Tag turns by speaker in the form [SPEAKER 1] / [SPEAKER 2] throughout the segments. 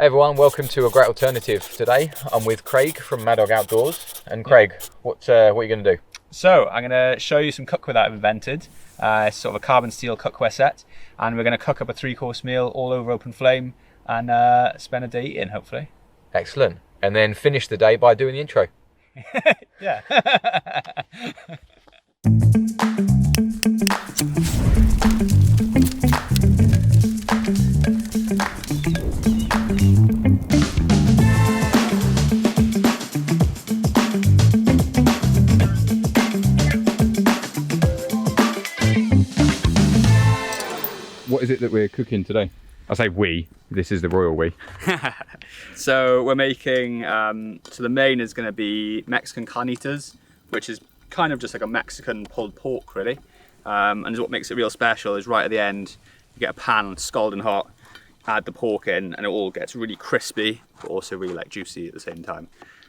[SPEAKER 1] Hey everyone, welcome to A Great Alternative. Today I'm with Craig from Madog Outdoors. And Craig, what are you going to do?
[SPEAKER 2] So I'm going to show you some cookware that I've invented. It's sort of a carbon steel cookware set, and we're going to cook up a 3-course meal all over open flame and spend a day eating, hopefully.
[SPEAKER 1] Excellent. And then finish the day by doing the intro.
[SPEAKER 2] Yeah.
[SPEAKER 3] What is it that we're cooking today? I say we, this is the royal we.
[SPEAKER 2] So we're making, so the main is going to be Mexican carnitas, which is kind of just like a Mexican pulled pork really. And what makes it real special is right at the end, you get a pan scalding hot, add the pork in, and it all gets really crispy, but also really like juicy at the same time.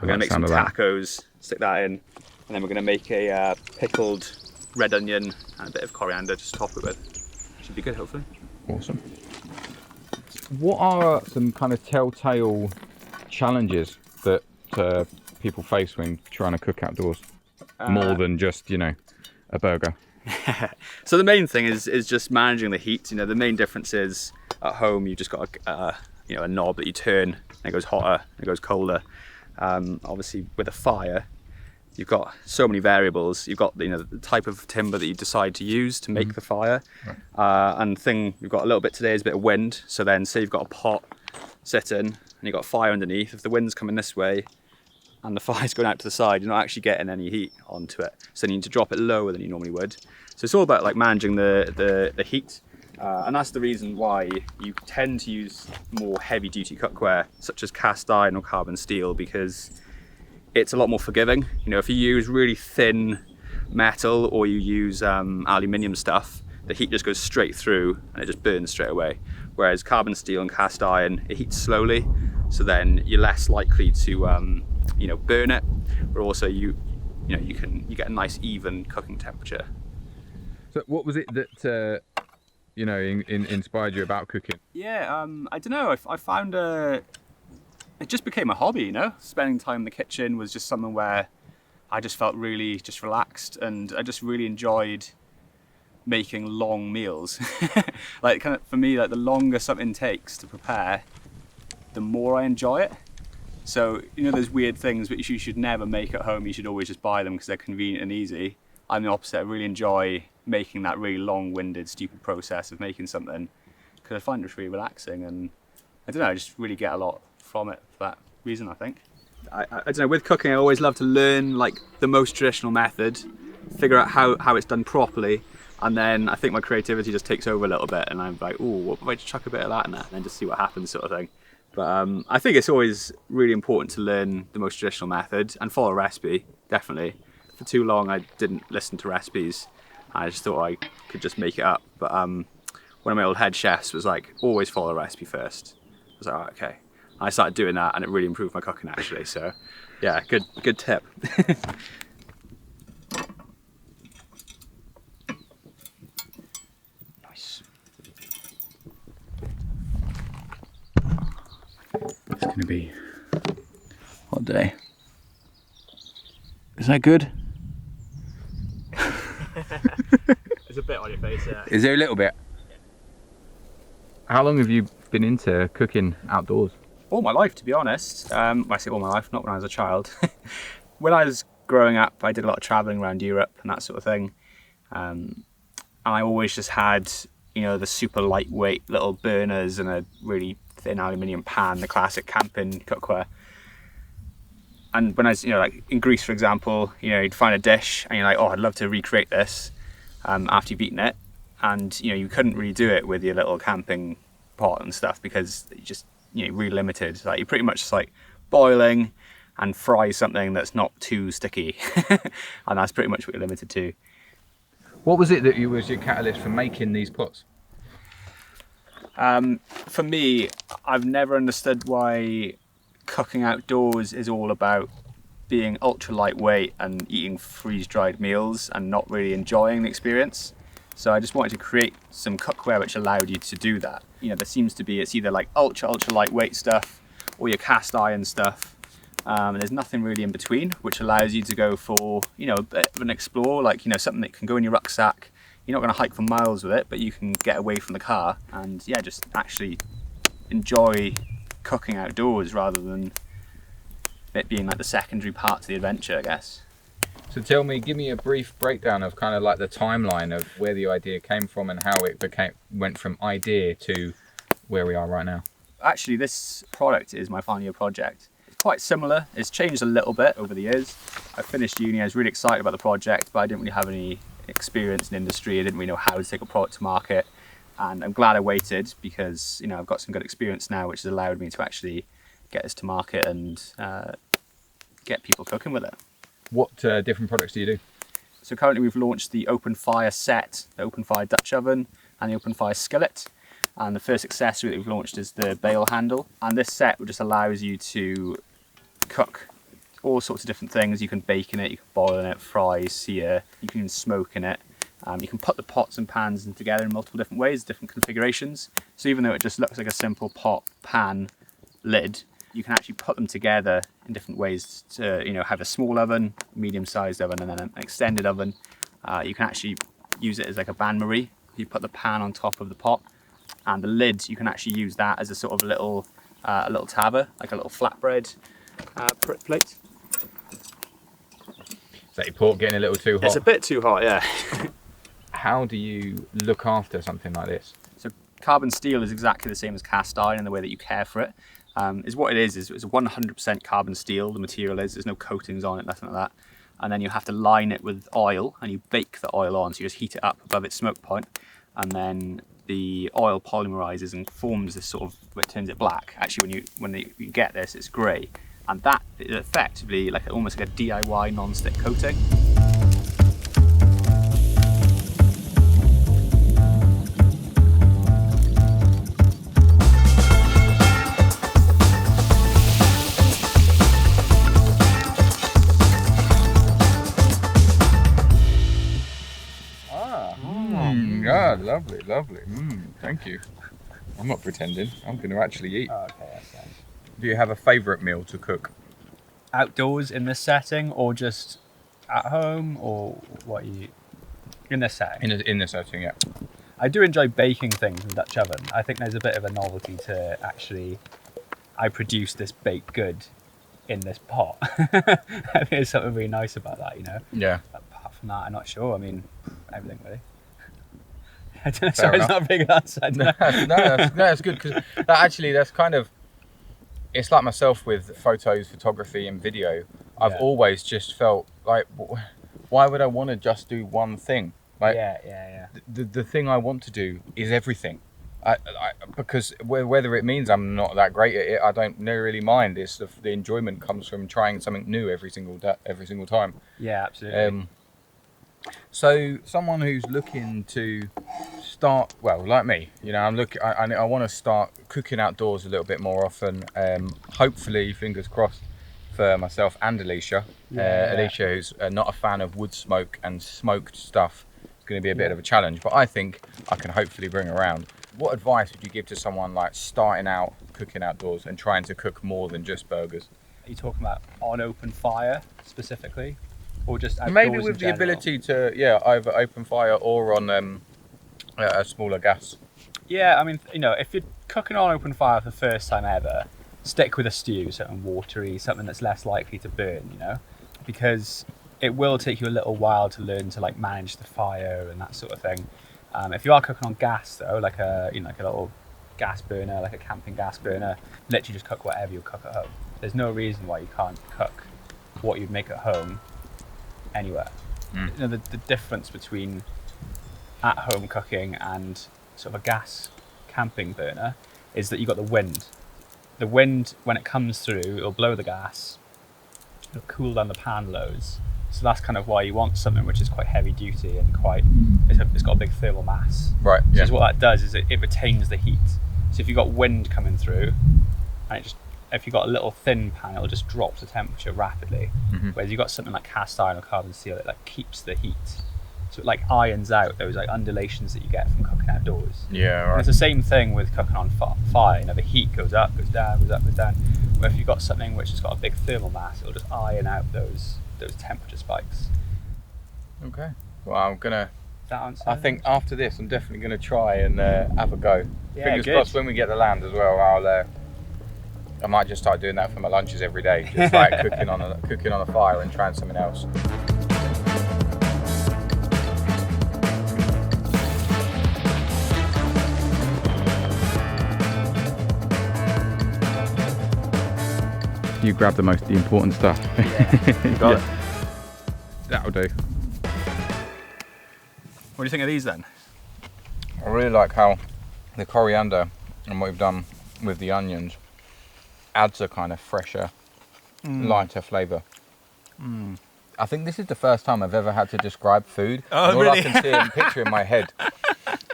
[SPEAKER 2] We're going to make some tacos, stick that in, and then we're going to make a pickled red onion and a bit of coriander to top it with. Should be good, hopefully.
[SPEAKER 3] Awesome. What are some kind of telltale challenges that people face when trying to cook outdoors? More than just, a burger.
[SPEAKER 2] So the main thing is just managing the heat. The main difference is at home you've just got a knob that you turn and it goes hotter and it goes colder. Obviously with a fire, you've got so many variables. You've got the type of timber that you decide to use to make the fire. And the thing you've got a little bit today is a bit of wind. So then say you've got a pot sitting and you've got fire underneath. If the wind's coming this way and the fire's going out to the side, you're not actually getting any heat onto it. So you need to drop it lower than you normally would. So it's all about like managing the heat. And that's the reason why you tend to use more heavy duty cookware such as cast iron or carbon steel, because it's a lot more forgiving. If you use really thin metal or you use aluminium stuff, the heat just goes straight through and it just burns straight away. Whereas carbon steel and cast iron, it heats slowly, so then you're less likely to burn it. But also you get a nice even cooking temperature.
[SPEAKER 3] So what was it that inspired you about cooking?
[SPEAKER 2] Yeah, I don't know. I found it just became a hobby, Spending time in the kitchen was just something where I just felt really just relaxed, and I just really enjoyed making long meals. Like for me, like the longer something takes to prepare, the more I enjoy it. So, those weird things which you should never make at home, you should always just buy them because they're convenient and easy. I'm the opposite. I really enjoy making that really long-winded, stupid process of making something because I find it really relaxing, and I don't know, I just really get a lot from it for that reason, I think. I don't know, with cooking I always love to learn like the most traditional method, figure out how it's done properly, and then I think my creativity just takes over a little bit and I'm like, oh, what if I just chuck a bit of that in there and then just see what happens, sort of thing. But I think it's always really important to learn the most traditional method and follow a recipe, definitely. For too long I didn't listen to recipes. I just thought I could just make it up. But one of my old head chefs was like, always follow a recipe first. I was like, oh, okay. I started doing that and it really improved my cooking actually. So yeah, good tip.
[SPEAKER 3] Nice. It's going to be a hot day. Is that good?
[SPEAKER 2] There's a bit on your face, yeah.
[SPEAKER 3] Is there a little bit? How long have you been into cooking outdoors?
[SPEAKER 2] All my life, to be honest. I say all my life, not when I was a child. When I was growing up, I did a lot of travelling around Europe and that sort of thing. And I always just had, the super lightweight little burners and a really thin aluminium pan, the classic camping cookware. And when I was, like in Greece, for example, you'd find a dish and you're like, oh, I'd love to recreate this after you've eaten it. And, you couldn't really do it with your little camping pot and stuff because you just, really limited. Like you're pretty much just like boiling and fry something that's not too sticky. And that's pretty much what you're limited to.
[SPEAKER 3] What was it that was your catalyst for making these pots?
[SPEAKER 2] For me, I've never understood why cooking outdoors is all about being ultra lightweight and eating freeze-dried meals and not really enjoying the experience. So I just wanted to create some cookware which allowed you to do that. there seems to be, it's either like ultra lightweight stuff or your cast iron stuff. And there's nothing really in between, which allows you to go for, a bit of an explore, like, something that can go in your rucksack. You're not going to hike for miles with it, but you can get away from the car and just actually enjoy cooking outdoors rather than it being like the secondary part to the adventure, I guess.
[SPEAKER 3] So give me a brief breakdown of kind of like the timeline of where the idea came from and how it went from idea to where we are right now.
[SPEAKER 2] Actually, this product is my final year project. It's quite similar. It's changed a little bit over the years. I finished uni, I was really excited about the project, but I didn't really have any experience in industry. I didn't really know how to take a product to market. And I'm glad I waited because, I've got some good experience now, which has allowed me to actually get this to market and get people cooking with it.
[SPEAKER 3] What different products do you do?
[SPEAKER 2] So currently we've launched the open fire set, the open fire Dutch oven and the open fire skillet. And the first accessory that we've launched is the bail handle. And this set just allows you to cook all sorts of different things. You can bake in it, you can boil in it, fry, sear, you can smoke in it. You can put the pots and pans in together in multiple different ways, different configurations. So even though it just looks like a simple pot, pan, lid, you can actually put them together in different ways to, have a small oven, medium-sized oven, and then an extended oven. You can actually use it as like a bain-marie. You put the pan on top of the pot, and the lid, you can actually use that as a sort of a little tava, like a little flatbread plate.
[SPEAKER 3] Is that your pork getting a little too hot?
[SPEAKER 2] It's a bit too hot, yeah.
[SPEAKER 3] How do you look after something like this?
[SPEAKER 2] So carbon steel is exactly the same as cast iron in the way that you care for it. Is what it is it's 100% carbon steel, the material is, there's no coatings on it, nothing like that. And then you have to line it with oil and you bake the oil on, so you just heat it up above its smoke point, and then the oil polymerizes and forms this sort of, it turns it black. Actually, when you get this, it's grey. And that is effectively almost like a DIY non-stick coating.
[SPEAKER 3] God, lovely. Thank you. I'm not pretending. I'm going to actually eat.
[SPEAKER 2] Oh, okay, that's nice.
[SPEAKER 3] Do you have a favourite meal to cook?
[SPEAKER 2] Outdoors in this setting, or just at home, or what you in this setting?
[SPEAKER 3] In this setting, yeah.
[SPEAKER 2] I do enjoy baking things in the Dutch oven. I think there's a bit of a novelty to actually, I produce this baked good in this pot. I think there's something really nice about that,
[SPEAKER 3] Yeah.
[SPEAKER 2] Apart from that, I'm not sure. I mean, everything really. I don't know, sorry, it's not a big answer.
[SPEAKER 3] No, that's good, because that's kind of, it's like myself with photos, photography and video. I've always just felt like, why would I want to just do one thing? Like,
[SPEAKER 2] yeah.
[SPEAKER 3] The thing I want to do is everything. Because whether it means I'm not that great at it, I don't really mind. It's the enjoyment comes from trying something new every single time.
[SPEAKER 2] Yeah, absolutely.
[SPEAKER 3] So someone who's looking to start, well, like me, I want to start cooking outdoors a little bit more often. Hopefully, fingers crossed, for myself and Alicia. Alicia, who's not a fan of wood smoke and smoked stuff, it's going to be a bit of a challenge, but I think I can hopefully bring around. What advice would you give to someone like starting out cooking outdoors and trying to cook more than just burgers?
[SPEAKER 2] Are you talking about on open fire specifically? Or just outdoors
[SPEAKER 3] maybe with
[SPEAKER 2] in
[SPEAKER 3] the
[SPEAKER 2] general?
[SPEAKER 3] ability to either open fire or on a smaller gas.
[SPEAKER 2] Yeah, I mean, if you're cooking on open fire for the first time ever, stick with a stew, something watery, something that's less likely to burn, because it will take you a little while to learn to manage the fire and that sort of thing. If you are cooking on gas though, like a little gas burner, like a camping gas burner, literally just cook whatever you cook at home. There's no reason why you can't cook what you'd make at home anywhere. The difference between at home cooking and sort of a gas camping burner is that you've got the wind. The wind, when it comes through, it'll blow the gas, it'll cool down the pan loads. So that's kind of why you want something which is quite heavy duty and it's got a big thermal mass.
[SPEAKER 3] Right.
[SPEAKER 2] So what that does is it retains the heat. So if you've got wind coming through, and if you've got a little thin pan, it'll just drop the temperature rapidly.
[SPEAKER 3] Mm-hmm.
[SPEAKER 2] Whereas you've got something like cast iron or carbon steel, it keeps the heat So it like irons out those like undulations that you get from cooking outdoors.
[SPEAKER 1] Yeah,
[SPEAKER 2] And
[SPEAKER 1] right.
[SPEAKER 2] it's the same thing with cooking on fire. You know, the heat goes up, goes down, goes up, goes down. Where if you've got something which has got a big thermal mass, it'll just iron out those temperature spikes.
[SPEAKER 1] Okay. Well, I'm gonna.
[SPEAKER 2] That answer?
[SPEAKER 1] I think after this, I'm definitely gonna try and have a go.
[SPEAKER 2] Yeah,
[SPEAKER 1] Fingers
[SPEAKER 2] good.
[SPEAKER 1] crossed when we get the land as well. I might just start doing that for my lunches every day, just like cooking on a fire and trying something else.
[SPEAKER 3] You grab the important stuff.
[SPEAKER 2] Yeah, you got it.
[SPEAKER 3] That'll do.
[SPEAKER 2] What do you think of these then?
[SPEAKER 1] I really like how the coriander and what we've done with the onions adds a kind of fresher, lighter flavour. I think this is the first time I've ever had to describe food.
[SPEAKER 2] Oh,
[SPEAKER 1] and all
[SPEAKER 2] really?
[SPEAKER 1] I can see and picture in my head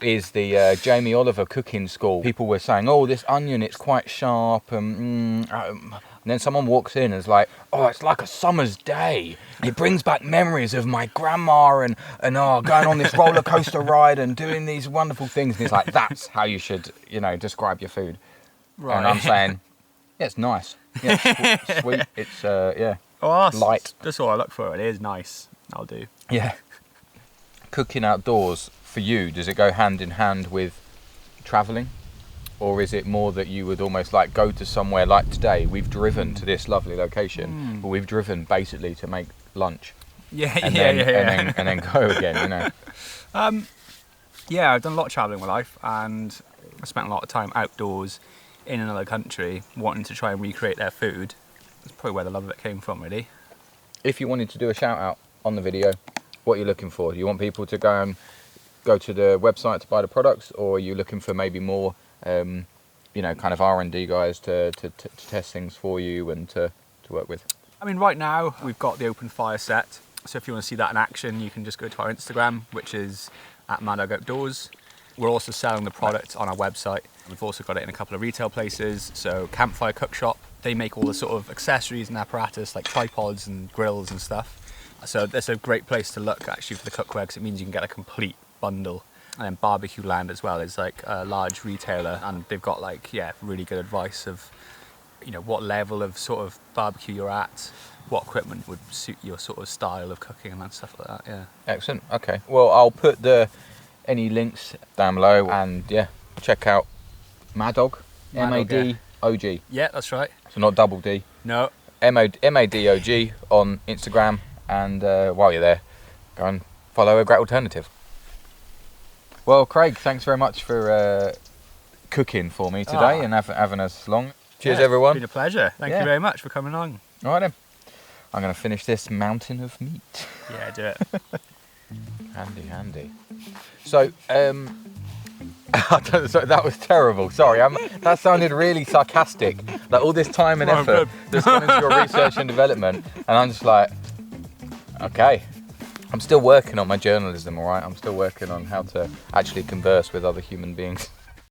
[SPEAKER 1] is the Jamie Oliver cooking school. People were saying, "Oh, this onion, it's quite sharp," and then someone walks in and is like, "Oh, it's like a summer's day. It brings back memories of my grandma and going on this roller coaster ride and doing these wonderful things." And it's like, that's how you should, describe your food.
[SPEAKER 2] Right.
[SPEAKER 1] And I'm saying, yeah, it's nice. Yeah, it's sweet. It's
[SPEAKER 2] Oh,
[SPEAKER 1] light.
[SPEAKER 2] That's all I look for. It is nice. That'll do.
[SPEAKER 1] Yeah. Cooking outdoors for you, does it go hand in hand with travelling? Or is it more that you would almost like go to somewhere like today? We've driven to this lovely location, but we've driven basically to make lunch.
[SPEAKER 2] Yeah,
[SPEAKER 1] And then go again,
[SPEAKER 2] Yeah, I've done a lot of travelling in my life, and I spent a lot of time outdoors in another country wanting to try and recreate their food. That's probably where the love of it came from, really.
[SPEAKER 1] If you wanted to do a shout out on the video, what are you looking for? Do you want people to go to the website to buy the products, or are you looking for maybe more kind of R&D guys to test things for you and to work with?
[SPEAKER 2] I mean, right now we've got the open fire set, so if you want to see that in action, you can just go to our Instagram, which is at Madog Outdoors. We're also selling the product on our website. We've also got it in a couple of retail places, so Campfire Cook Shop. They make all the sort of accessories and apparatus like tripods and grills and stuff. So that's a great place to look actually for the cookware, because it means you can get a complete bundle. And then Barbecue Land as well is like a large retailer, and they've got really good advice of what level of sort of barbecue you're at, what equipment would suit your sort of style of cooking and stuff like that. Yeah.
[SPEAKER 1] Excellent. Okay. Well, I'll put any links down below, and check out Madog. M-A-D-O-G.
[SPEAKER 2] Yeah, that's right.
[SPEAKER 1] So not double D.
[SPEAKER 2] No.
[SPEAKER 1] M-A-D-O-G on Instagram, and while you're there, go and follow A Great Alternative. Well, Craig, thanks very much for cooking for me today and having us along. Cheers, everyone.
[SPEAKER 2] It's been a pleasure. Thank you very much for coming on.
[SPEAKER 1] All right then. I'm going to finish this mountain of meat.
[SPEAKER 2] Yeah, do it.
[SPEAKER 1] Handy. So, sorry, that was terrible. Sorry, that sounded really sarcastic. Like all this time and effort that's gone into your research and development, and I'm just like, okay. I'm still working on my journalism, all right? I'm still working on how to actually converse with other human beings.